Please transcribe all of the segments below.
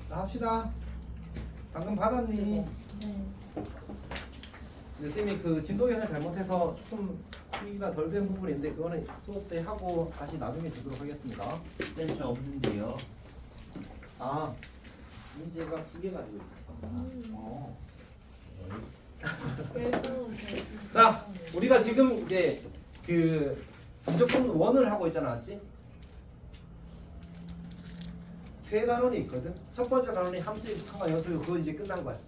자, 합시다. 방금 받았니? 네. 근데 쌤이 그 진도 계산을 잘못해서 조금 풀이가 덜 된 부분인데 그거는 수업 때 하고 다시 나중에 주도록 하겠습니다. 펜션 없는데요. 아, 문제가 2개 가지고 있었어. 자, 우리가 지금 이제 그 무조건 원을 하고 있잖아, 맞지? 세 단원이 있거든. 첫 번째 단원이 함수의 상과 연수고 그거 이제 끝난 거야.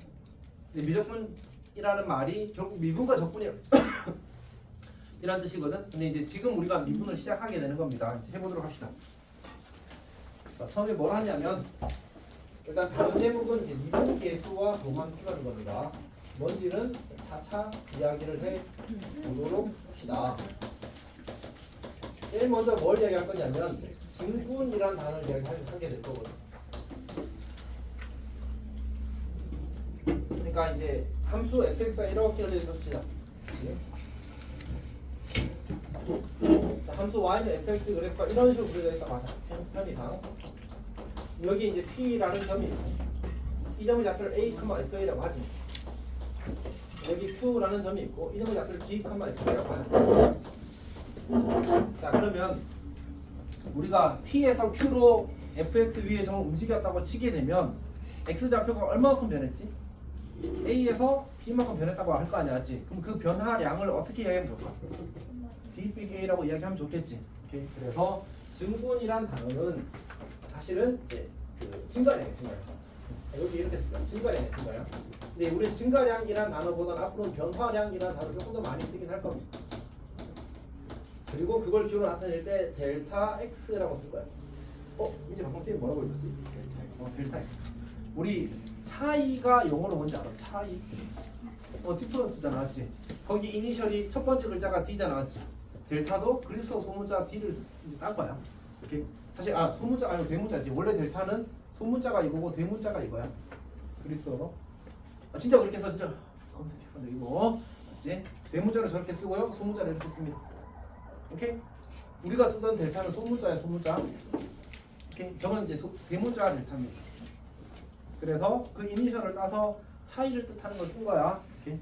근데 미적분이라는 말이 결국 미분과 적분이 이란 뜻이거든. 근데 이제 지금 우리가 미분을 시작하게 되는 겁니다. 이제 해보도록 합시다. 자, 처음에 뭘 하냐면 일단 다른 제목은 이제 미분 계수와 도만 표현하는 겁니다. 뭔지는 차차 이야기를 해 보도록 합시다. 제일 먼저 뭘 이야기할 거냐면 증분이란 단어를 이야기하게 될 거거든. 그러니까 이제 함수 fx가 이렇게 되어 있습니다. 자, 함수 y는 fx 그래프가 이런 식으로 그려져 있어. 맞아. 편의상 여기 이제 p라는 점이 있고 이 점의 좌표를 a, fA라고 하지. 여기 q라는 점이 있고 이 점의 좌표를 b, fA라고 하지. 자, 그러면 우리가 p에서 q로 fx 위의 점을 움직였다고 치게 되면 x 좌표가 얼마만큼 변했지? a에서 b만큼 변했다고 할 거 아니야, 맞지? 그럼 그 변화량을 어떻게 이야기하면 좋을까? b 빼기 a라고 이야기하면 좋겠지. 오케이. 그래서 증분이란 단어는 사실은 이제 그 증가량이에요, 증가량. 여기 이렇게 됐다. 증가량이에요, 증가량. 근데 우리 증가량이란 단어보다는 앞으로는 변화량이라는 단어를 조금 더 많이 쓰긴 할 겁니다. 그리고 그걸 기호로 나타낼 때 델타 x라고 쓸 거야. 이제 방금 쌤이 뭐라고 했었지? 델타 x. 우리 차이가 영어로 뭔지 알아? 차이. 디퍼런스잖아, 맞지? 거기 이니셜이 첫 번째 글자가 d잖아, 맞지? 델타도 그리스어 소문자 d를 이제 딸 거야. 이렇게 사실 소문자가 아니고 대문자지. 원래 델타는 소문자가 이거고 대문자가 이거야. 그리스어로. 진짜 그렇게 써 진짜 검색해봐. 이거 맞지? 대문자를 저렇게 쓰고요, 소문자를 이렇게 씁니다. 오케이? 우리가 쓰던 델타는 소문자야, 소문자. 오케이? 저건 이제 대문자 델타입니다. 그래서 그 이니셜을 따서 차이를 뜻하는 걸 쓴 거야. 오케이?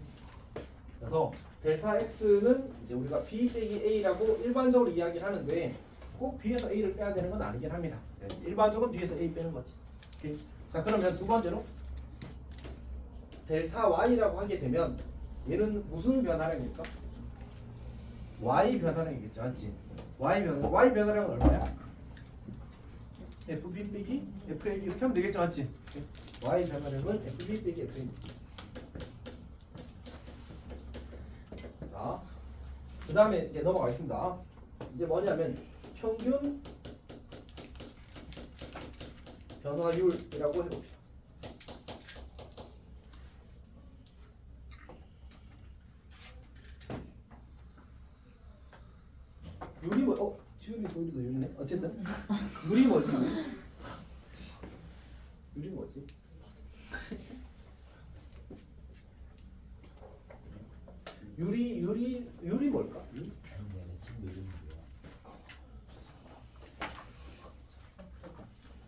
그래서 델타 x는 이제 우리가 b 빼기 a라고 일반적으로 이야기를 하는데 꼭 b에서 a를 빼야 되는 건 아니긴 합니다. 일반적으로 b에서 a 빼는 거지. 오케이? 자, 그러면 두 번째로 델타 y라고 하게 되면 얘는 무슨 변화량입니까? y 변화량이겠죠, 맞지? y 변화량은 얼마야? fb 빼기 fa 이렇게 하면 되겠죠, 맞지? y 변화량은 fb 빼기 fa. 자, 그 다음에 이제 넘어가겠습니다. 이제 뭐냐면 평균 변화율이라고 해봅시다. 율이 지율이 소리도 율이네. 어쨌든 율이 뭐지? 율이 뭐지? 율이 뭘까?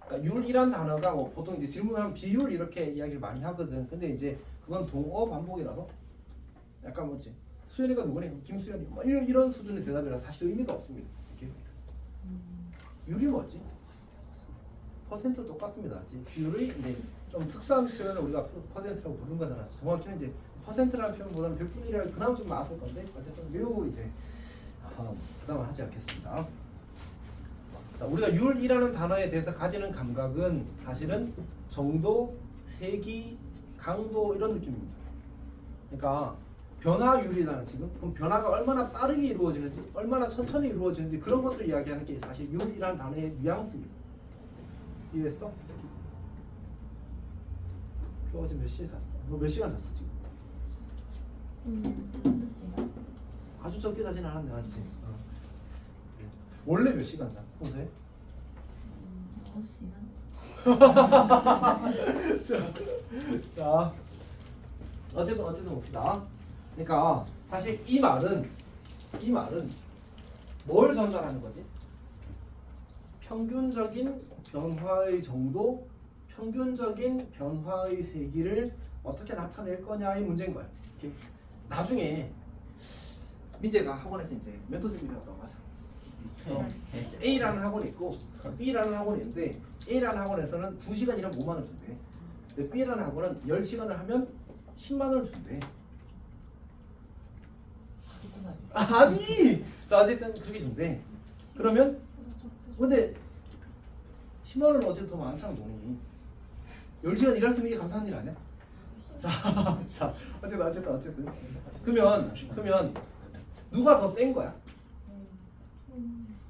그러니까 율이란 단어가 보통 이제 질문하면 비율 이렇게 이야기를 많이 하거든. 근데 이제 그건 동어 반복이라서 약간 뭐지? 수연이가 누구래? 김수연이 뭐 이런 수준의 대답이라 사실 의미가 없습니다. 이렇게. 율이 뭐지? 퍼센트 똑같습니다. 비율의 이제 좀 특수한 표현을 우리가 퍼센트라고 부른 거잖아. 정확히는 이제 퍼센트라는 표현보다는 백분위를 그나마 좀 나았을 건데 어쨌든 매우 이제 부담을 하지 않겠습니다. 자, 우리가 율이라는 단어에 대해서 가지는 감각은 사실은 정도, 세기, 강도 이런 느낌입니다. 그러니까 변화율이라는 지금 그럼 변화가 얼마나 빠르게 이루어지는지 얼마나 천천히 이루어지는지 그런 것들 이야기하는 게 사실 율이라는 단어의 뉘앙스입니다. 이해했어? 그 어제 몇 시에 잤어? 너 몇 시간 잤어 지금? 6시간. 아주 적게 자진 않았네, 맞지? 원래 몇 시간 자? 평소에? 9시간. 자, 어쨌든 봅시다. 그러니까 사실 이 말은 뭘 전달하는 거지? 평균적인 변화의 정도, 평균적인 변화의 세기를 어떻게 나타낼 거냐의 문제인 거야. 이렇게. 나중에 민재가 학원에서 이제 멘토 세미나 갔다고 하자. A라는 학원이 있고 B라는 학원이 있는데 A라는 학원에서는 2시간 일하면 5만 원 준대. 근데 B라는 학원은 10시간을 하면 10만 원을 준대. 사기꾼 아니에요? 아니! 자 어쨌든 그렇게 준대. 그러면 근데 10만 원은 어쨌든 더 많잖아 돈이. 10시간 일할 수 있는 게 감사한 일 아니야? 자 어쨌든 그러면 누가 더 센 거야?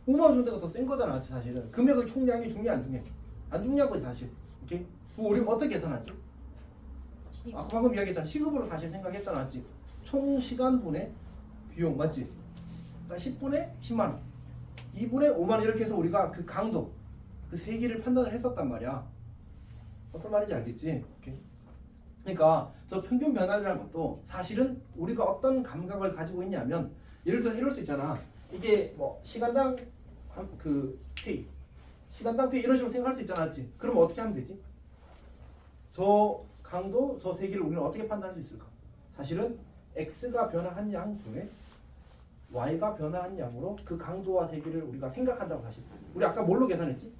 5만 원 준 데가 더 센 거잖아 사실은. 금액의 총량이 중요해 안 중요해? 안 중요한 거지 사실. 오케이? 그럼 우리가 어떻게 계산하지? 아까 방금 이야기했잖아. 시급으로 사실 생각했잖아 맞지? 총 시간분의 비용 맞지? 그러니까 10분에 10만 원 2분에 5만 원 이렇게 해서 우리가 그 강도 그 세기를 판단을 했었단 말이야. 어떤 말인지 알겠지? 오케이? 그러니까 저 평균 변화라는 것도 사실은 우리가 어떤 감각을 가지고 있냐면 예를 들어서 이럴 수 있잖아. 이게 뭐 시간당 그 페이 시간당 페이 이런 식으로 생각할 수 있잖아 맞지? 그럼 어떻게 하면 되지? 저 강도 저 세기를 우리는 어떻게 판단할 수 있을까? 사실은 x가 변화한 양 분에 y가 변화한 양으로 그 강도와 세기를 우리가 생각한다고 사실. 우리 아까 뭘로 계산했지?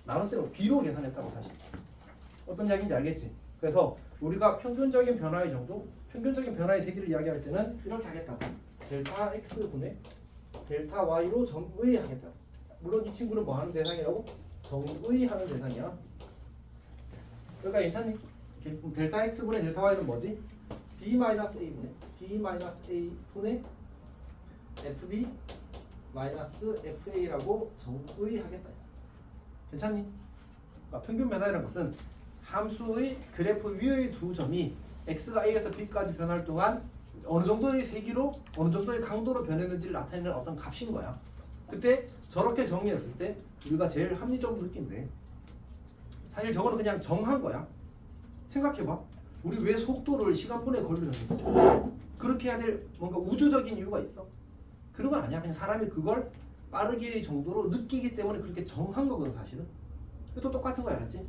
나눗셈으로 B로 계산했다고 사실. 어떤 이야기인지 알겠지? 그래서 우리가 평균적인 변화의 정도, 평균적인 변화의 세기를 이야기할 때는 이렇게 하겠다고. 델타 x분의 델타 y로 정의하겠다. 물론 이 친구는 뭐 하는 대상이라고? 정의하는 대상이야. 그러니까 괜찮니? 델타 x분의 델타 y는 뭐지? b-a분의 b-a분의 fb-fa라고 정의하겠다. 괜찮니? 그러니까 평균 변화라는 것은 함수의 그래프 위의 두 점이 x가 a에서 b까지 변할 동안 어느 정도의 세기로 어느 정도의 강도로 변했는지를 나타내는 어떤 값인 거야. 그때 저렇게 정의했을 때 우리가 제일 합리적으로 느낀대. 사실 저거는 그냥 정한 거야. 생각해봐. 우리 왜 속도를 시간분에 걸로 정했지? 그렇게 해야 될 뭔가 우주적인 이유가 있어? 그런 건 아니야. 그냥 사람이 그걸 빠르게 정도로 느끼기 때문에 그렇게 정한 거거든 사실은. 또 똑같은 거 알았지?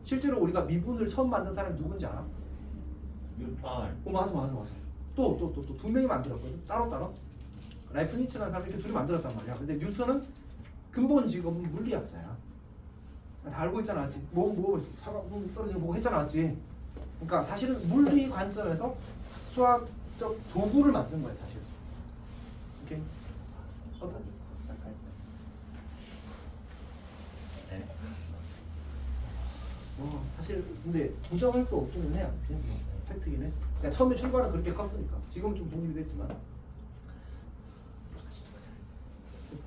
실제로 우리가 미분을 처음 만든 사람이 누군지 알아? 뉴턴. 맞아. 또 두 명이 만들었거든. 따로. 라이프니츠라는 사람이 이렇게 둘이 만들었단 말이야. 근데 뉴턴은 근본 직업은 물리학자야. 다 알고 있잖아, 맞지? 사과 떨어지는 뭐 했잖아, 맞지? 그러니까 사실은 물리 관점에서 수학적 도구를 만든 거야, 사실. 오케이? 어떤? 네. 사실 근데 부정할 수 없기는 해, 그치? 팩트긴 해. 그러니까 처음에 출발은 그렇게 컸으니까. 지금은 좀 독립이 됐지만.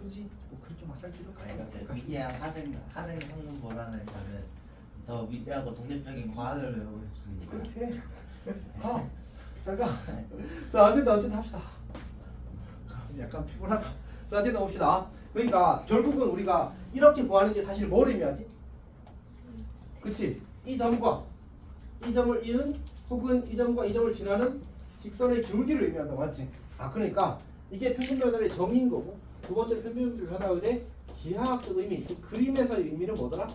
굳이 뭐 그렇게 말할 필요가 그러니까 위대한 하등 학문보다는 저는 더 위대하고 독립적인 과학을 배우고 싶습니다. 그렇게 잠깐. 자 어쨌든 합시다. 약간 피곤하다. 자 어쨌든 봅시다. 그러니까 결국은 우리가 이렇게 구하는 게 사실 뭘 의미하지? 그치? 이 점과 이 점을 이은 혹은 이 점과 이 점을 지나는 직선의 기울기를 의미한다, 맞지? 그러니까 이게 평균 변화의 정의인 거고 두 번째 평균 변화의 기하학적 의미, 즉 그림에서의 의미는 뭐더라?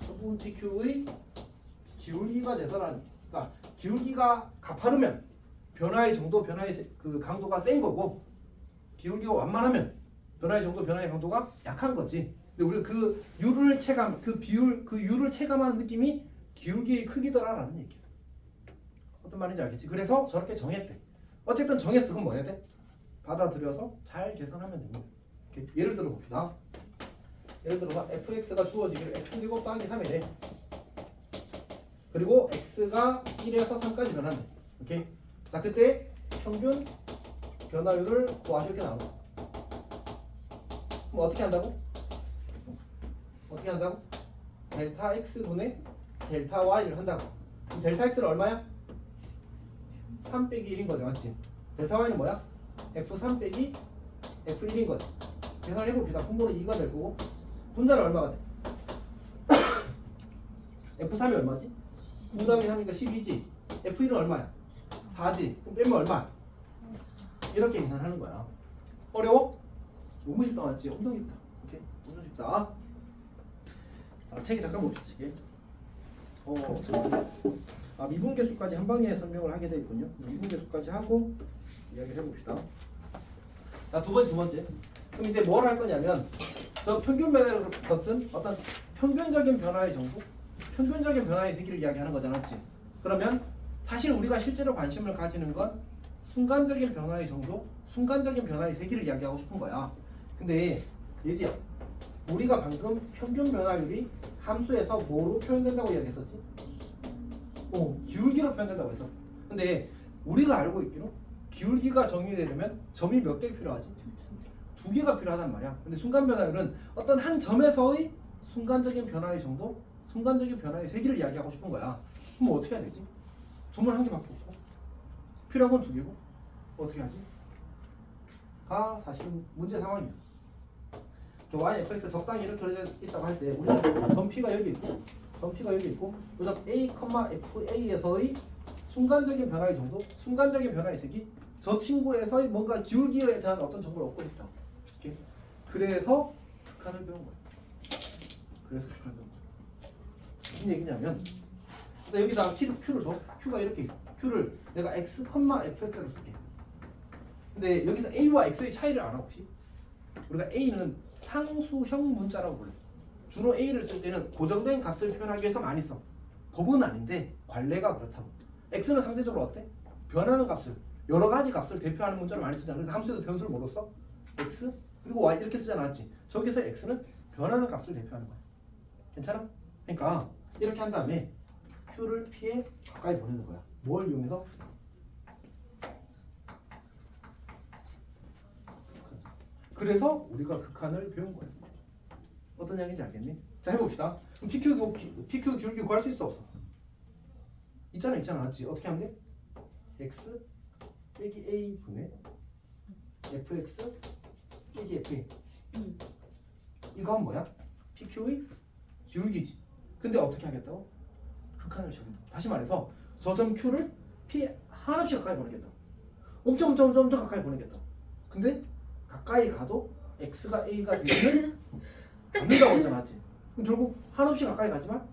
서분 PQ의 기울기가 되더라니. 그러니까 기울기가 가파르면 변화의 정도, 변화의 그 강도가 센 거고 기울기가 완만하면 변화의 정도, 변화의 강도가 약한 거지. 근데 우리가 그 유를 체감, 그 비율, 그 유를 체감하는 느낌이 기울기의 크기더라라는 얘기야. 어떤 말인지 알겠지? 그래서 저렇게 정했대. 어쨌든 정했어. 그럼 뭐 해야 돼? 받아들여서 잘 계산하면 됩니다. 이렇게 예를 들어 봅시다. 예를 들어서 fx가 주어지기를 x 제곱 더하기 3이래. 그리고 x가 1에서 3까지 변한대. 오케이? 자 그때 평균 변화율을 구하실 게 나온다. 그럼 어떻게 한다고? 델타 x분의 델타 y를 한다고. 그럼 델타 x는 얼마야? 3 빼기 1인 거죠, 맞지? 델타 y는 뭐야? f3 빼기 f1인 거지. 계산을 해봅시다. 분모는 2가 될 거고 분자는 얼마가 돼? f3이 얼마지? 9 더하기 3이니까 12지. f1은 얼마야? 4지. 그럼 빼면 얼마? 이렇게 계산하는 거야. 어려워? 너무 쉽다 맞지? 엄청 쉽다. 오케이, 엄청 쉽다. 자, 책이 잠깐 봅시다. 책에. 미분계수까지 한 방에 설명을 하게 돼 있군요. 미분계수까지 하고 이야기를 해봅시다. 자, 두 번째. 그럼 이제 뭘 할 거냐면 저 평균 변화라는 것은 어떤 평균적인 변화의 정도, 평균적인 변화의 세기를 이야기하는 거잖아, 맞지? 그러면 사실 우리가 실제로 관심을 가지는 건 순간적인 변화의 정도, 순간적인 변화의 세기를 이야기하고 싶은 거야. 근데 예지야, 우리가 방금 평균 변화율이 함수에서 뭐로 표현된다고 이야기했었지? 기울기로 표현된다고 했었어. 근데 우리가 알고 있기로 기울기가 정의되려면 점이 몇 개 필요하지? 2개가 필요하단 말이야. 근데 순간 변화율은 어떤 한 점에서의 순간적인 변화의 정도, 순간적인 변화의 세기를 이야기하고 싶은 거야. 그럼 어떻게 해야 되지? 점을 한 개밖에 없고 필요한 건 2개고 어떻게 하지? 가 사실은 문제 상황이야. y, fx 적당히 이렇게 그려져 있다고 할 때 우리는 점 p가 여기 있고 점 p가 여기 있고 이 점 a, fa에서의 순간적인 변화의 정도, 순간적인 변화의 세기, 저 친구에서의 뭔가 기울기에 대한 어떤 정보를 얻고 싶다. 이렇게. 그래서 극한을 배운 거야. 그래서 극한을 배운 거야. 무슨 얘기냐면 여기다가 q를 더 q가 이렇게 있어. q를 내가 x, fx로 쓸게. 근데 여기서 a와 x의 차이를 알아 혹시? 우리가 a는 상수형 문자라고 불러. 주로 a를 쓸 때는 고정된 값을 표현하기 위해서 많이 써. 법은 아닌데 관례가 그렇다고. x는 상대적으로 어때? 변하는 값을, 여러 가지 값을 대표하는 문자를 많이 쓰잖아. 그래서 함수에서 변수를 뭐로 써? x 그리고 y 이렇게 쓰잖아, 맞지? 저기서 x는 변하는 값을 대표하는 거야. 괜찮아? 그러니까 이렇게 한 다음에 q를 p에 가까이 보내는 거야. 뭘 이용해서? 그래서 우리가 극한을 배운 거야. 어떤 이야기인지 알겠니? 자, 해봅시다. 그럼 PQ 기울기 구할 수 있어 없어? 있잖아, 맞지? 어떻게 하면 돼? x 빼기 a 분의 fx 빼기 fa. 이거 하면 뭐야? PQ의 기울기지. 근데 어떻게 하겠다고? 극한을 정해도. 다시 말해서 저 점 Q를 P 한없이 가까이 보내겠다. 엄청 가까이 보내겠다. 근데 가까이 가도 X가 A가 되지는 않는다고 했잖아, 맞지? 그럼 결국 한없이 가까이 가지만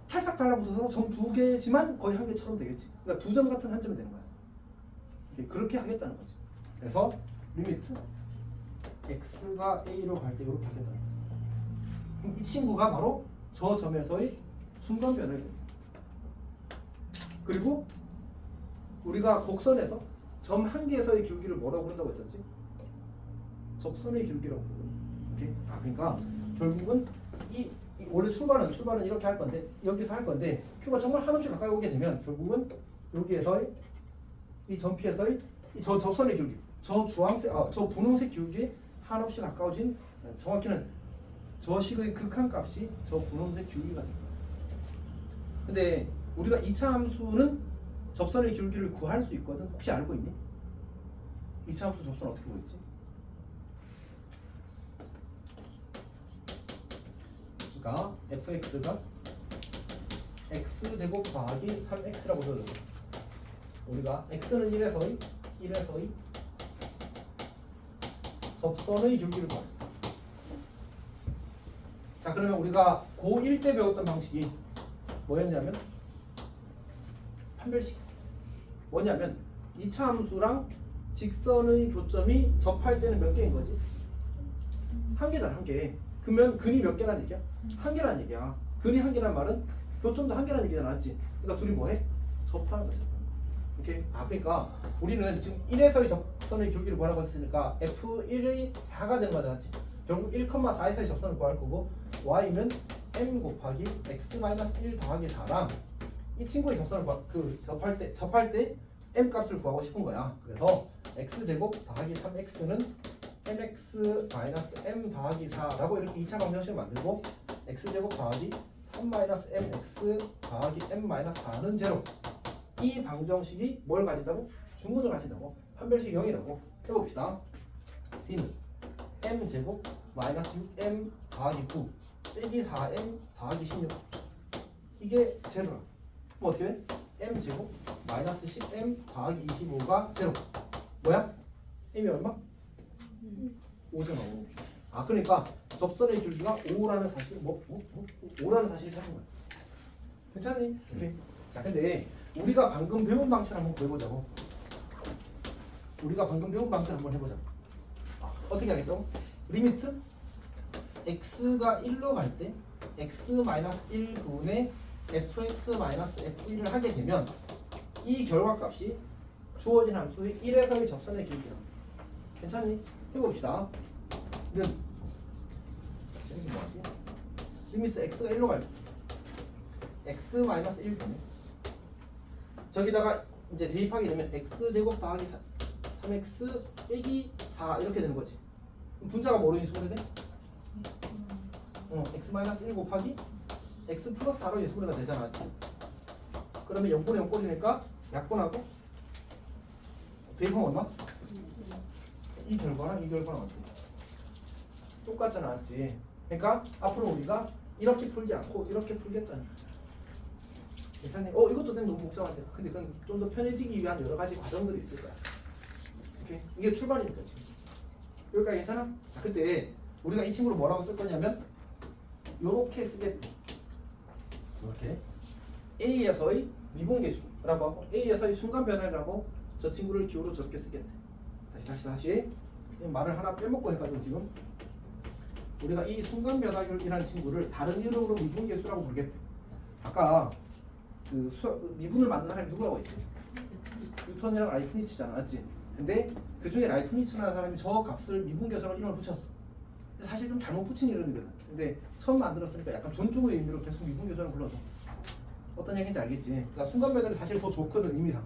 찰싹 달라붙어서 점 2개지만 거의 한 개처럼 되겠지. 그러니까 2점 같은 한 점이 되는 거야. 그렇게 하겠다는 거지. 그래서 리미트 X가 A로 갈 때 이렇게 하겠다는 거지. 그럼 이 친구가 바로 저 점에서의 순간 변화가 됩니다. 그리고 우리가 곡선에서 점 한 개에서의 기울기를 뭐라고 부른다고 했었지? 접선의 기울기라고 부르거든. 오케이? 그러니까 결국은 이 원래 출발은 이렇게 할 건데 여기서 할 건데 Q가 정말 한없이 가까이 오게 되면 결국은 여기에서의 이 점 P에서의 저 접선의 기울기, 저 분홍색 기울기에 한없이 가까워진, 정확히는 저 식의 극한값이 저 분홍색 기울기가 됩니다. 근데 우리가 2차 함수는 접선의 기울기를 구할 수 있거든. 혹시 알고 있니? 2차 함수 접선 어떻게 구했지? 그러니까 fx가 x제곱 더하기 3x라고 써줘. 우리가 x는 1에서의 접선의 기울기를 구해. 자, 그러면 우리가 고1 때 배웠던 방식이 뭐였냐면 판별식. 뭐냐면 2차 함수랑 직선의 교점이 접할 때는 몇 개인 거지? 한 개잖아, 한 개. 그러면 근이 몇 개란 얘기야? 한 개란 얘기야. 근이 한 개란 말은 교점도 한 개란 얘기잖아, 맞지? 그러니까 둘이 뭐해? 접하는 거지. 오케이? 그러니까 우리는 지금 1에서의 접선의 기울기를 구하라고 했으니까 f1의 4가 되는 거잖아, 맞지? 결국 1,4에서의 접선을 구할 거고 y는 m 곱하기 x-1 더하기 4랑 이 친구의 접선을 접할 때 m 값을 구하고 싶은 거야. 그래서 x제곱 더하기 3x는 mx-m 더하기 4라고 이렇게 2차 방정식을 만들고 x제곱 더하기 3-mx 더하기 m-4는 제로. 이 방정식이 뭘 가진다고? 중근을 가진다고. 판별식 0이라고. 해봅시다. d는 m제곱 마이너스 6m 더하기 9 빼기 4m 더하기 16. 이게 제로라. 뭐 어떻게 돼? m제곱 마이너스 10m 더하기 25가 제로. 뭐야? m이 얼마? 5잖아 5. 아 그러니까 접선의 길이가 5라는 사실 5라는 사실을 찾는 거야. 괜찮니? 오케이. 자 근데 우리가 방금 배운 방식을 한번 해보자고. 우리가 방금 배운 방식을 한번 해보자. 어떻게 하겠죠? 리미트 x가 1로 갈 때 x-1분의 fx-f1을 하게 되면 이 결과값이 주어진 함수의 1에서의 접선의 길이야. 괜찮니? 해봅시다. 는 이게 뭐지? 리미트 x가 1로 갈 때 x-1분의 저기다가 이제 대입하게 되면 x제곱 더하기 3x 빼기 4 이렇게 되는 거지. 그럼 분자가 뭐로 인수분해 돼? x-1 곱하기 x 플러스 4로 인수분해가 되잖아. 그러면 0분의 0꼴이니까 약분하고 대입하면 얼마? 이 결과랑 이 결과랑 어떻게 똑같잖아, 맞지? 그러니까 앞으로 우리가 이렇게 풀지 않고 이렇게 풀겠다니. 괜찮니? 이것도 쌤 너무 복잡한데. 근데 그건 좀 더 편해지기 위한 여러 가지 과정들이 있을 거야. 오케이? 이게 출발이니까 지금. 여기까지 괜찮아? 자, 그때 우리가 이 친구를 뭐라고 쓸 거냐면 요렇게 쓰겠다. 이렇게 A에서의 미분계수라고 하고 A에서의 순간 변화라고 저 친구를 기호로 저렇게 쓰겠다. 다시 말을 하나 빼먹고 해가지고 지금 우리가 이 순간 변화율이라는 친구를 다른 이름으로 미분계수라고 부르겠다. 아까 그 미분을 만든 사람이 누구라고 했지? 뉴턴이랑 라이프니츠잖아, 맞지? 근데 그 중에 라이프니츠라는 사람이 저 값을 미분계수라고 이름을 붙였어. 근데 사실 좀 잘못 붙인 이름이거든. 근데 처음 만들었으니까 약간 존중의 의미로 계속 미분계수라고 불러줘. 어떤 얘기인지 알겠지? 그러니까 순간 변화율이 사실 더 좋거든, 의미상.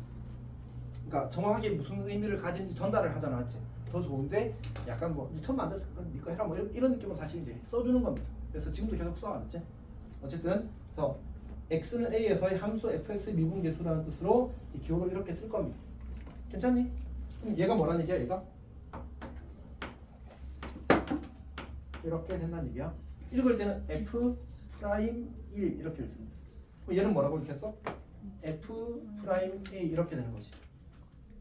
그러니까 정확하게 무슨 의미를 가진지 전달을 하잖아, 맞지? 더 좋은데 약간 뭐 처음 만들었으니까 니꺼 해라 뭐 이런 느낌으로 사실 이제 써주는 겁니다. 그래서 지금도 계속 써, 알았지? 어쨌든 그래서 x는 a에서의 함수 fx 미분계수라는 뜻으로 이 기호로 이렇게 쓸 겁니다. 괜찮니? 그럼 얘가 뭐라는 얘기야? 얘가 이렇게 된다는 얘기야. 읽을 때는 f 프라임 1 이렇게 읽습니다. 그럼 얘는 뭐라고 읽겠어? f 프라임 a 이렇게 되는 거지.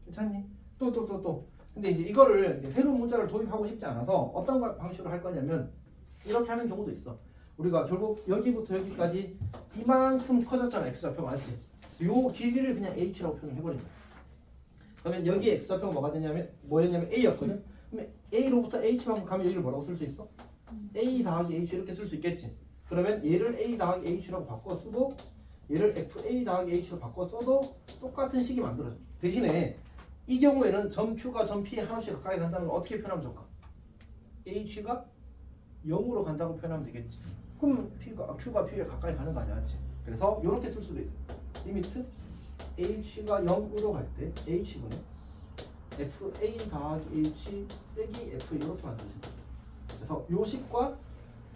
괜찮니? 또. 근데 이제 이거를 이제 새로운 문자를 도입하고 싶지 않아서 어떤 방식으로 할 거냐면 이렇게 하는 경우도 있어. 우리가 결국 여기부터 여기까지 이만큼 커졌잖아, x좌표가, 맞지? 요 길이를 그냥 h라고 표현해버린 거야. 그러면 여기 x좌표가 뭐였냐면 a였거든. 그러면 a로부터 h만큼 가면 여기를 뭐라고 쓸 수 있어? a 더하기 h 이렇게 쓸 수 있겠지. 그러면 얘를 a 더하기 h라고 바꿔 쓰고 얘를 fa 더하기 h로 바꿔 써도 똑같은 식이 만들어져. 대신에 이 경우에는 점 q가 점 p에 하나씩 가까이 간다는 걸 어떻게 표현하면 좋을까? h가 0으로 간다고 표현하면 되겠지. 그럼 q가 p에 가까이 가는 거 아니야, 맞지? 그래서 이렇게 쓸 수도 있어. 리미트 h가 0으로 갈 때 h분의 fa 더하기 h 빼기 f 이렇게 만들어진다. 그래서 요 식과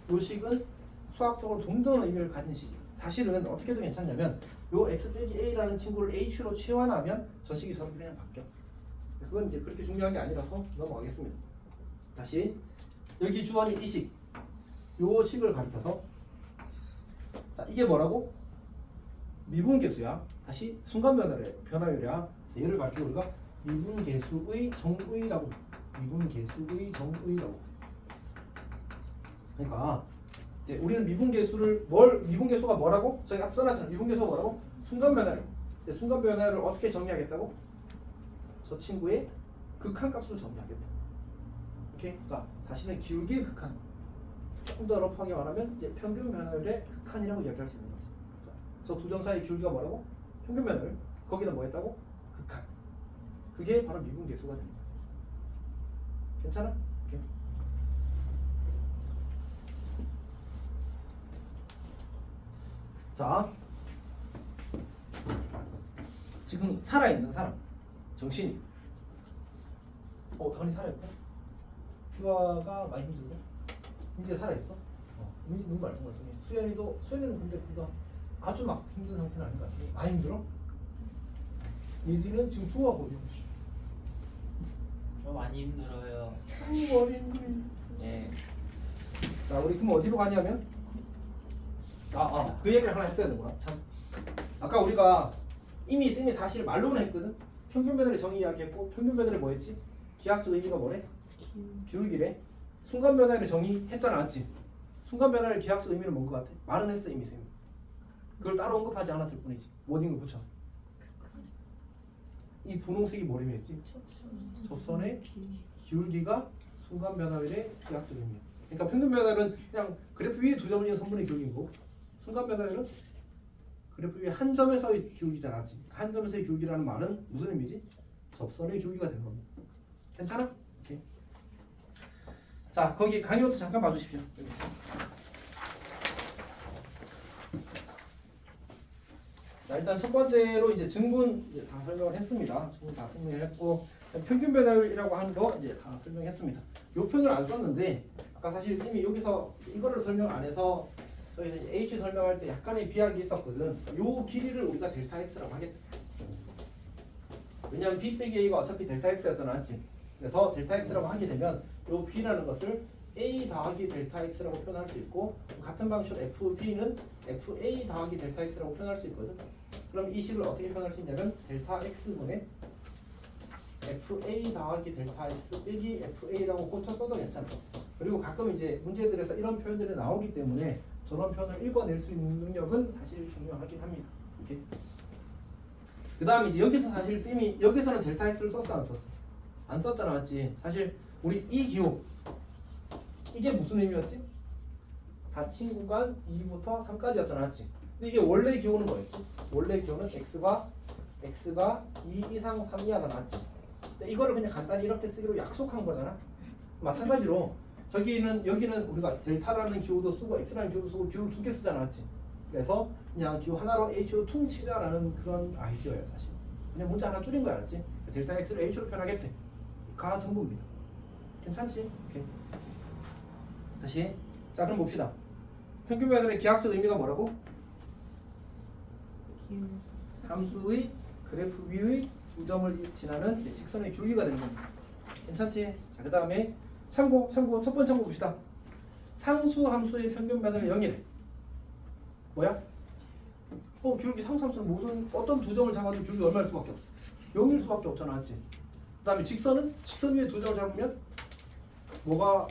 요 식은 수학적으로 동등한 의미를 가진 식이야. 사실은 어떻게 해도 괜찮냐면 요 x 빼기 a라는 친구를 h로 치환하면 저 식이 저렇게 그냥 바뀌어. 그건 이제 그렇게 중요한 게 아니라서 넘어가겠습니다. 다시 여기 주어진 이 식, 요 식을 가리켜서 자 이게 뭐라고? 미분계수야. 다시 순간 변화율이야. 얘를 가리켜 우리가 미분계수의 정의라고. 그러니까 이제 우리는 미분계수가 뭐라고? 저희 앞서 써놨잖아요. 미분계수가 뭐라고? 순간 변화율. 순간 변화율을 어떻게 정의하겠다고? 저 친구의 극한값으로 정의하겠다. 오케이? 그러니까 사실은 기울기의 극한. 조금 더 러프하게 말하면 이제 평균 변화율의 극한이라고 이야기할 수 있는 거지. 저 두 점 사이의 기울기가 뭐라고? 평균 변화율. 거기는 뭐 했다고? 극한. 그게 바로 미분계수가 됩니다. 괜찮아? 오케이. 자, 지금 살아있는 사람, 정신이 당연히 살아있고 규아가 많이 힘들고 이제 살아있어. 민지 눈 맑은 것 같아. 수연이는 근데 그가 아주 막 힘든 상태는 아닌 것 같아. 많이 힘들어? 민지는 지금 추워하고 있고. 저 많이 힘들어요. 머리 힘들이. 네. 자, 우리 그럼 어디로 가냐면 그 얘기를 하나 했어야 되구나. 참. 아까 우리가 이미 쌤이 사실 말로는 했거든. 평균 변화를 정의 이야기했고 평균 변화를 뭐 했지? 기하학적 의미가 뭐래? 기울기래. 순간 변화를 정의했잖아, 맞지? 순간 변화의 기하학적 의미는 뭔 것 같아? 말은 했어 이미 쌤이. 그걸 따로 언급하지 않았을 뿐이지. 워딩을 붙여. 이 분홍색이 뭘 의미했지? 접선의 기울기가 순간 변화율의 기하학적 의미야. 그러니까 평균 변화율은 그냥 그래프 위에 두 점을 지은 선분의 기울기고, 순간 변화율은 그래프 위에 한 점에서의 기울기잖아, 맞지? 한 점에서의 기울기라는 말은 무슨 의미지? 접선의 기울기가 되는 겁니다. 괜찮아? 오케이. 자, 거기 강의부터 잠깐 봐주십시오. 자, 일단 첫 번째로 이제 증분 이제 다 설명을 했습니다. 증분 다 설명했고, 평균 변화율이라고 하는 거 이제 다 설명했습니다. 요 표현을 안 썼는데 아까 사실 이미 여기서 이거를 설명 안 해서 저희는 이제 H 설명할 때 약간의 비약이 있었거든. 요 길이를 우리가 델타 X라고 하겠다. 왜냐면 B 빼기 A가 어차피 델타 X였잖아, 맞지? 그래서 델타 X라고 하게 되면 요 B라는 것을 A 더하기 델타 X라고 표현할 수 있고, 같은 방식으로 FB는 FA 더하기 델타 X라고 표현할 수 있거든. 그럼 이 식을 어떻게 표현할 수 있냐면 델타 X분의 FA 더하기 델타 X 빼기 FA라고 고쳐 써도 괜찮다. 그리고 가끔 이제 문제들에서 이런 표현들이 나오기 때문에 저런 표현을 읽어낼 수 있는 능력은 사실 중요하긴 합니다. 오케이. 그 다음에 이제 여기서 사실 쌤이 여기서는 델타 X를 썼어 안 썼어? 안 썼잖아, 맞지? 사실 우리 이 기호 이게 무슨 의미였지? 닫힌 구간 2부터 3까지였잖아, 맞지? 근데 이게 원래 기호는 뭐였지? 원래 기호는 x가 2 이상 3 이하잖아, 맞지? 근데 이거를 그냥 간단히 이렇게 쓰기로 약속한 거잖아. 마찬가지로 여기는 우리가 델타라는 기호도 쓰고 x라는 기호도 쓰고 기호를 두 개 쓰잖아, 맞지? 그래서 그냥 기호 하나로 h로 퉁치자라는 그런 아이디어예요, 사실. 그냥 문자 하나 줄인 거야, 알았지? 델타 x를 h로 표현하겠대. 가 전부입니다. 괜찮지? 오케이. 다시. 자, 그럼 봅시다. 평균 변화의 기하학적 의미가 뭐라고? 함수의 그래프 위의 두 점을 지나는 직선의 기울기가 되는 겁니다. 괜찮지? 자, 그 다음에 참고 첫 번째 참고 봅시다. 상수 함수의 평균 변화는 0이래. 뭐야? 기울기 상수 함수는 무슨 어떤 두 점을 잡아도 기울기 얼마일 수밖에 없어. 0일 수밖에 없잖아, 맞지? 그 다음에 직선 위에 두 점을 잡으면 뭐가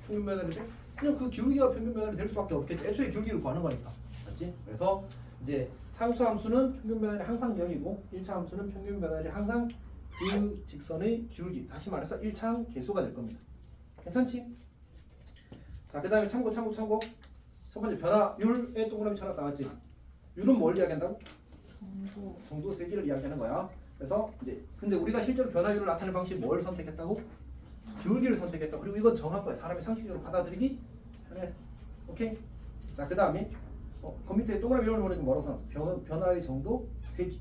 평균 변화를 돼? 그냥 그 기울기가 평균 변화를 될 수밖에 없겠지. 애초에 기울기를 구하는 거니까, 맞지? 그래서 이제 상수 함수는 평균 변화율이 항상 0이고 1차 함수는 평균 변화율이 항상 그 직선의 기울기, 다시 말해서 1차 계수가 될 겁니다. 괜찮지? 자, 그 다음에 참고 첫 번째 변화율의 동그라미 쳐놨다, 맞지? 율은 뭘 이야기한다고? 정도 세기를 이야기하는 거야. 그래서 이제 근데 우리가 실제로 변화율을 나타내는 방식이 뭘 선택했다고? 기울기를 선택했다고. 그리고 이건 정할 거야. 사람이 상식적으로 받아들이기 편해서. 오케이? 자, 그 다음에 그 밑에 동그라미 이름을 보내주면 뭐라고 써놨어? 변화의 정도 세기.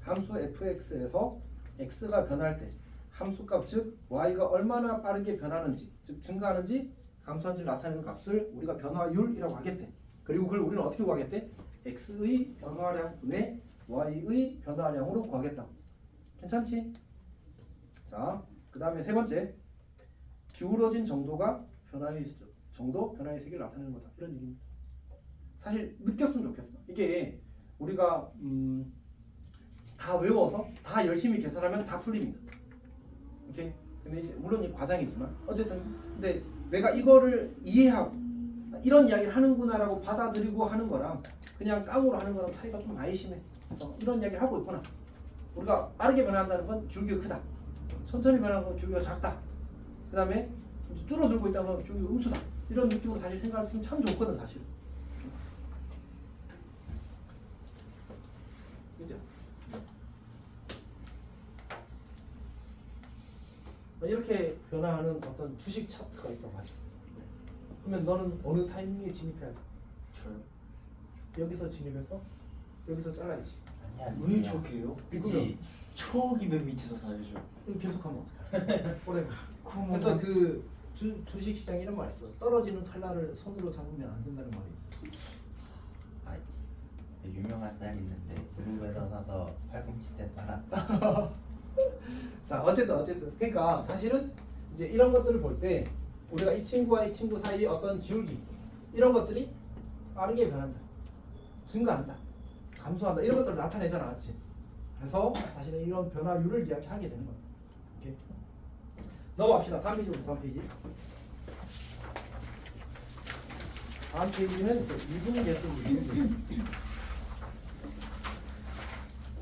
함수 fx에서 x가 변할 때 함수값 즉 y가 얼마나 빠르게 변하는지, 즉 증가하는지 감소하는지 나타내는 값을 우리가 변화율이라고 하겠대. 그리고 그걸 우리는 어떻게 구하겠대? x의 변화량 분의 y의 변화량으로 구하겠다. 괜찮지? 자, 그 다음에 세 번째, 기울어진 정도가 변화의 정도, 변화의 세기를 나타내는 거다. 이런 얘기입니다. 사실 느꼈으면 좋겠어. 이게 우리가 다 외워서 다 열심히 계산하면 다 풀립니다. 오케이? 근데 이제 물론 이 과장이지만 어쨌든 근데 내가 이거를 이해하고 이런 이야기를 하는구나라고 받아들이고 하는 거랑 그냥 깡으로 하는 거랑 차이가 좀 많이 심해. 그래서 이런 이야기를 하고 있구나. 우리가 빠르게 변한다는 건 기울기가 크다. 천천히 변하는 건 기울기가 작다. 그 다음에 줄어들고 있다는 건 기울기가 음수다. 이런 느낌으로 사실 생각했으면 참 좋거든, 사실. 그죠? 이렇게 변화하는 어떤 주식 차트가 있다고 하죠. 그러면 너는 어느 타이밍에 진입해야 돼? 저요? 여기서 진입해서 여기서 잘라야지. 아니야. 왜 저기요? 그치. 초기 맨 밑에서 사야죠. 이거 계속하면 어떡해? 오래. 그래서 그 주식 시장에 이런 말 있어. 떨어지는 칼날을 손으로 잡으면 안 된다는 말이 있어. 아, 유명한 딸 있는데 무릎에다 사서 팔꿈치 때 팔아. 자, 어쨌든 그러니까 사실은 이제 이런 것들을 볼 때 우리가 이 친구와 이 친구 사이의 어떤 기울기 이런 것들이 빠르게 변한다, 증가한다, 감소한다 이런 것들을 나타내잖아, 맞지? 그래서 사실은 이런 변화율을 이야기하게 되는 거야. 이렇게 넘어갑시다. 다음 페이지. 다음 페이지는 이제 미분계수입니다.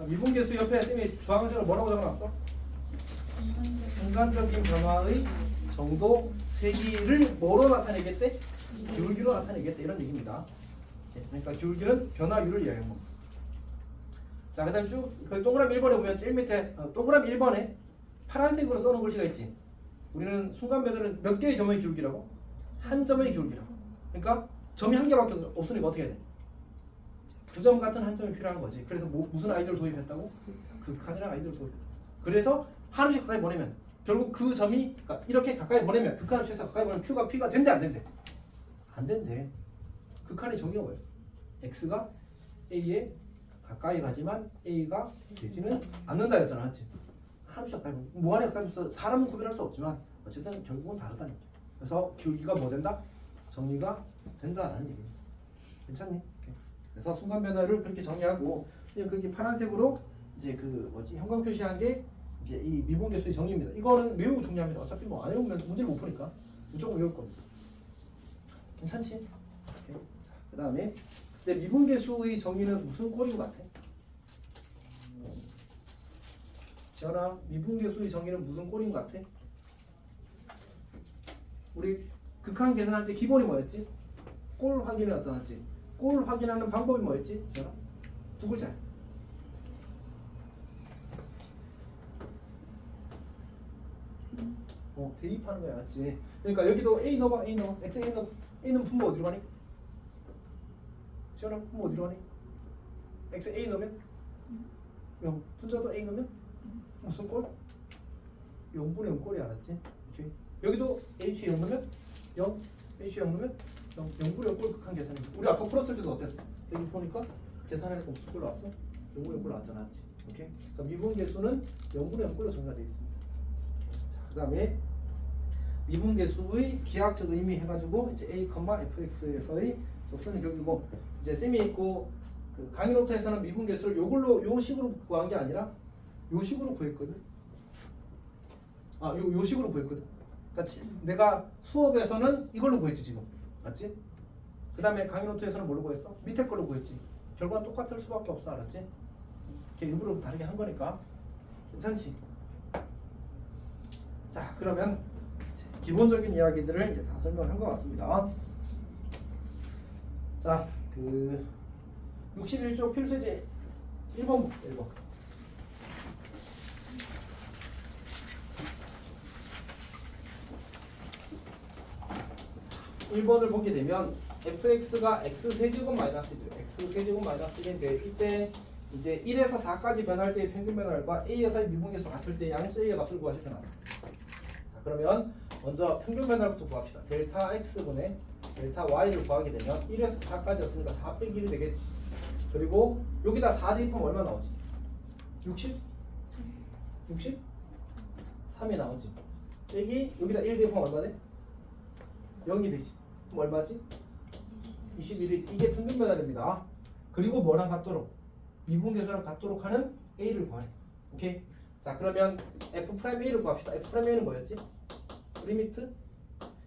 미분계수 옆에 쌤이 주황색으로 뭐라고 적어놨어? 순간적인 변화의 정도 세기를 뭐로 나타내겠대? 기울기로 나타내겠다 이런 얘기입니다. 그러니까 기울기는 변화율을 이야기하는 겁니다. 자, 그 다음에 쭉 그 동그라미 1번에 보면 제일 밑에 동그라미 1번에 파란색으로 써놓은 글씨가 있지. 우리는 순간 변화는 몇 개의 점의 기울기라고? 한 점의 기울기라고. 그러니까 점이 한 개밖에 없으니까 어떻게 해야 돼? 두 점 같은 한 점이 필요한 거지. 그래서 무슨 아이디어를 도입했다고? 극한이라는 아이디어를 도입했다. 그래서 하루씩 가까이 보내면 결국 그 점이 그러니까 이렇게 가까이 보내면 극한을 최소 가까이 보내면 Q가 P가 된대 안 된대? 안 된대. 극한의 정의가 뭐였어? X가 A에 가까이 가지만 A가 되지는 않는다였잖아, 맞지? 하루씩 가까이 보면 무한히 가까이 보면서 사람은 구별할 수 없지만 어쨌든 결국은 다르다는 얘기. 그래서 기울기가 뭐 된다? 정리가 된다라는 얘기. 괜찮니? 오케이. 그래서 순간 변화를 그렇게 정리하고 그게 파란색으로 이제 그 뭐지 형광 표시한 게 이제 이 미분계수의 정의입니다. 이거는 매우 중요합니다. 어차피 뭐 안 외우면 문제를 못 푸니까 무조건 외울 겁니다. 괜찮지? 오케이. 자, 그다음에 미분계수의 정의는 무슨 꼴인 것 같아? 지연아, 미분계수의 정의는 무슨 꼴인 것 같아? 우리 극한 계산할 때 기본이 뭐였지? 꼴 확인을 나타났지. 꼴 확인하는 방법이 뭐였지? 지연아? 두 글자야. 대입하는 거야, 맞지? 그러니까 여기도 A 넣어봐, A 넣어. X A 넣어. A는 분모 어디로 가니? 시원아, 분모 어디로 가니? X A 넣으면? 0. 분자도 A 넣으면? 무슨 꼴? 0분의 0 꼴이 알았지? 오케이. 여기도 H 0 넣으면? 0. H 0 넣으면? 0. 0분의 0 꼴 극한 계산이지. 우리 아까 풀었을 때도 어땠어? 여기 보니까 계산하니까 무슨 꼴 나왔어? 0분의 0 꼴 나왔잖아, 맞지? 오케이. 그러니까 미분계수는 0분의 0 꼴로 정의가 되어 있습니다. 자, 그 다음에 미분계수의 기하학적 의미 해가지고 이제 A, fx에서의 접선의 격이고 이제 쌤이 있고 그 강의 노트에서는 미분계수를 요 식으로 구한 게 아니라 요 식으로 구했거든. 요 식으로 구했거든. 그러니까 내가 수업에서는 이걸로 구했지 지금, 맞지? 그 다음에 강의 노트에서는 뭘로 구했어? 밑에 걸로 구했지. 결과는 똑같을 수밖에 없어, 알았지? 이렇게 일부러 다르게 한 거니까 괜찮지? 자, 그러면 기본적인 이야기들을 이제 다 설명한 것 같습니다. 자, 그 61조 필수제 1번 볼게요. 1번을 보게 되면 fx가 x세제곱 마이너스 1, x세제곱 마이너스 1인데 이때 이제 1에서 4까지 변할 때의 평균 변화율과 a에서의 미분계수 같을 때 양수 a의 값을 구하실 때 나왔어요. 자, 그러면 먼저 평균 변화율부터 구합시다. 델타 x분의 델타 y를 구하게 되면 1에서 4까지였으니까 4 빼기 1이 되겠지. 그리고 여기다 4 대입하면 얼마 나오지? 60? 60? 3이 나오지. 빼기 여기다 1 대입하면 얼마 돼? 0이 되지. 그럼 얼마지? 21이지. 이게 평균 변화율입니다. 그리고 뭐랑 같도록? 미분계수랑 같도록 하는 a를 구하래. 오케이? 자, 그러면 f'a를 구합시다. f'a는 뭐였지? 리미트?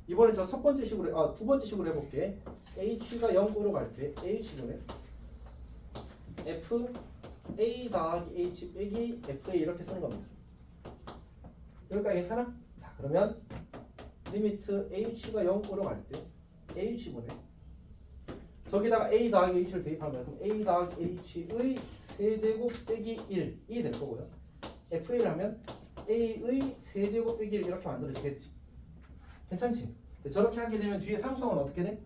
이번에 저 첫 번째 식으로 두 번째 식으로 해볼게. h가 0으로 갈 때 h분의 f a 더하기 h 빼기 fa 이렇게 쓰는 겁니다. 여기까지 괜찮아? 자, 그러면 리미트 h가 0으로 갈 때 h분의 저기다가 a 더하기 h를 대입하는 거야. 그럼 a 더하기 h의 세제곱 빼기 1이 될 거고요. fa를 하면 a의 세제곱 빼기 1 이렇게 만들어지겠지. 괜찮지? 저렇게 하게 되면 뒤에 상수항은 어떻게 돼?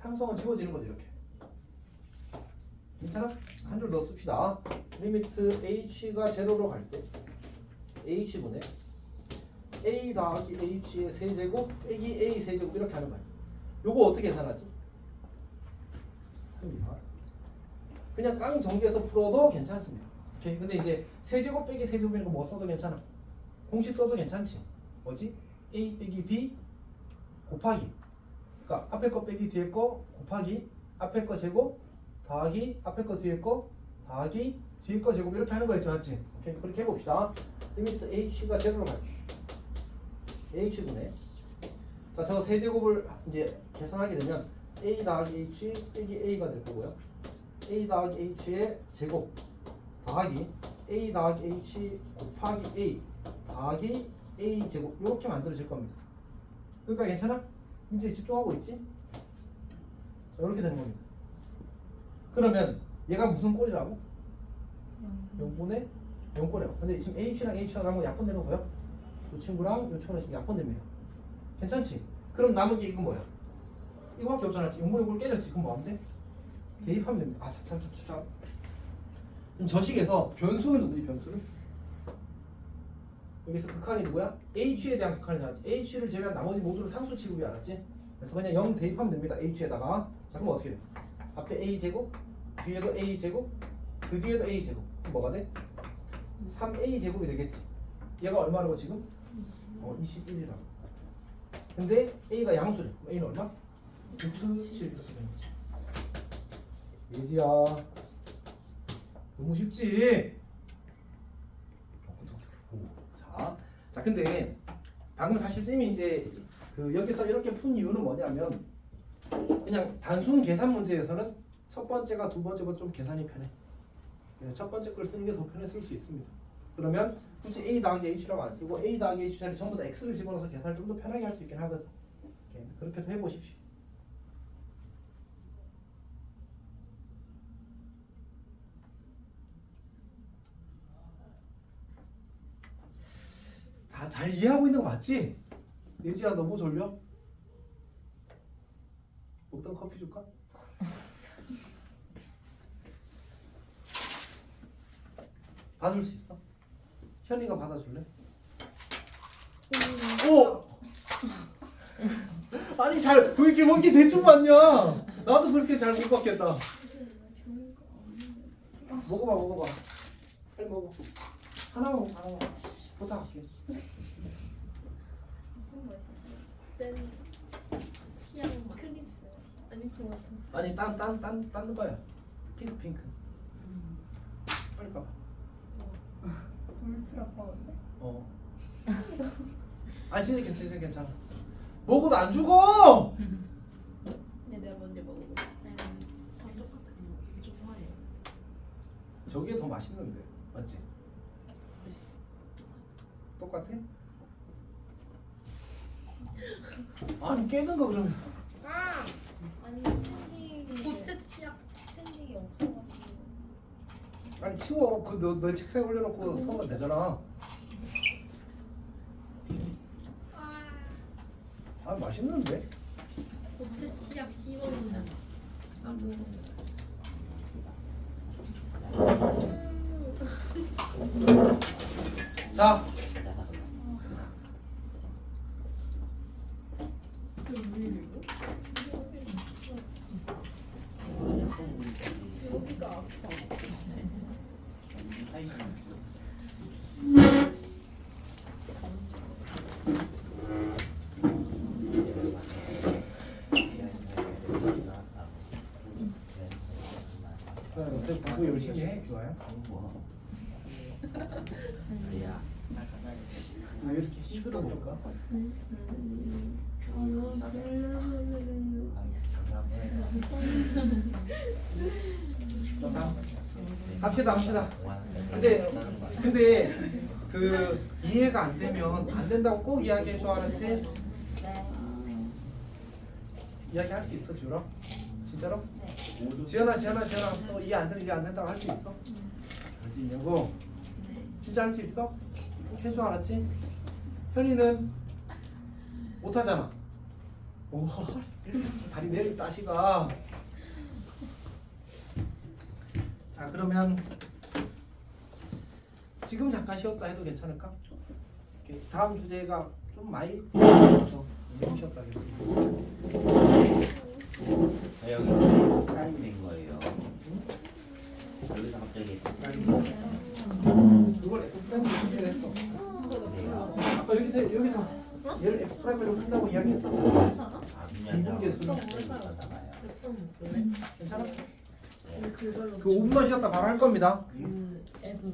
상수항은 지워지는 거죠, 이렇게. 괜찮아? 한 줄 더 씁시다. 리미트 h가 0로 갈 때 h분의 a 더하기 h의 세제곱 빼기 a 세제곱 이렇게 하는 거야. 요거 어떻게 계산하지? 3, 2, 4. 그냥 깡 정리해서 풀어도 괜찮습니다. 오케이. 근데 이제 세제곱 빼기 세제곱이니까 뭐 써도 괜찮아. 공식 써도 괜찮지. 뭐지? a 빼기 b 곱하기. 그러니까 앞에 거 빼기 뒤에 거 곱하기 앞에 거 제곱 더하기 앞에 거 뒤에 거 더하기 뒤에 거 제곱 이렇게 하는 거 있죠, 맞지? 오케이. 그렇게 해봅시다. 리미트 h가 0으로 갈게. h분의 자, 저 세제곱을 이제 계산하게 되면 a 더하기 h 빼기 a가 될 거고요. a 더하기 h의 제곱 더하기 a 더하기 h 곱하기 a 더하기 a 제곱 이렇게 만들어질 겁니다. 그러니까 괜찮아? 이제 집중하고 있지? 자, 이렇게 되는 겁니다. 그러면 얘가 무슨 꼴이라고? 0분의 0꼴이에요. 근데 지금 h랑 h랑 남은 거 약분되는 거예요? 이 친구랑 이 친구는 지금 약분됩니다. 괜찮지? 그럼 남은 게 이건 뭐야? 이거밖에 없잖아. 0분의 0꼴 깨졌지. 그럼 뭐 하면 돼? 대입하면 됩니다. 아, 참. 그럼 저 식에서 변수는 누구지? 변수는? 여기서 극한이 누구야? h에 대한 극한이 나왔지. h를 제외한 나머지 모두를 상수 취급이 알았지? 그래서 그냥 0 대입하면 됩니다. h에다가. 자, 그럼 어떻게 돼? 앞에 a제곱, 뒤에도 a제곱, 그 뒤에도 a제곱. 그럼 뭐가 돼? 3a제곱이 되겠지. 얘가 얼마라고 지금? 21이라고. 근데 a가 양수래. a는 얼마? 6, 7 이렇게 되는 거지. 예지야, 너무 쉽지? 자, 근데 방금 사실 쌤이 이제 그 여기서 이렇게 푼 이유는 뭐냐면 그냥 단순 계산 문제에서는 첫 번째가 두 번째보다 좀 계산이 편해. 첫 번째 걸 쓰는 게 더 편해 쓸 수 있습니다. 그러면 굳이 a 더하기 h라고 안 쓰고 a 더하기 h 자리 전부 다 x를 집어넣어서 계산을 좀 더 편하게 할 수 있긴 하거든. 그렇게도 해보십시오. 다 잘 이해하고 있는 거 맞지? 예지야, 너무 졸려? 먹던 커피 줄까? 받을 수 있어? 현이가 받아줄래? 오! 아니 왜 이렇게 원기 대충 받냐? 나도 그렇게 잘 못 받겠다. 먹어봐. 빨리 먹어. 하나만 먹어. 부탁할게. 무슨 맛이야? 센 치약 맛. 크립스. 아니 그거 같았어. 아니 딴 거야. 핑크. 빨리 봐봐. 울트라 파운데? 아 진짜 괜찮아. 먹어도 안 죽어. 얘 내가 먼저 먹어볼게. 다 똑같아요. 이게 좀 화해요. 저게 더 맛있는데, 맞지? 똑같아? 아니 깨는 거 그러면. 아니 스탠딩. 고체 치약 스탠딩이 없어가지고. 아니 치워. 너 책상에 올려놓고 서면 되잖아. 아 맛있는데? 고체 치약 씹어준다. 자, 여기가 아파. 쌤 공부 열심히 해. 좋아요. 야, 왜 이렇게 힘들어 볼까? 자, 합시다. 근데 그 이해가 안 되면 안 된다고 꼭 이야기해 줘, 알았지? 이야기할 수 있어, 지우라? 진짜로? 지연아 또 이해 안 된다고 할 수 있어? 할 수 있냐고? 진짜 할 수 있어? 해줘, 알았지? 현이는 못하잖아. 오, 다리 내릴 따시가. 자, 그러면 지금 잠깐 쉬었다 해도 괜찮을까? 이렇게 다음 주제가 좀 많이 있어서 지금 쉬었다 하겠습니다. 여기 타임 된 거예요. 여기서 갑자기 그걸 F프라임으로 했어. 아까 여기서 얘를 X프라임으로 쓴다고 이야기했었잖아. 괜찮아? 미분계 수는 받아봐요. 괜찮아? 근데 그걸로 그 5분만 쉬었다 바로 할 겁니다. 그 앱으로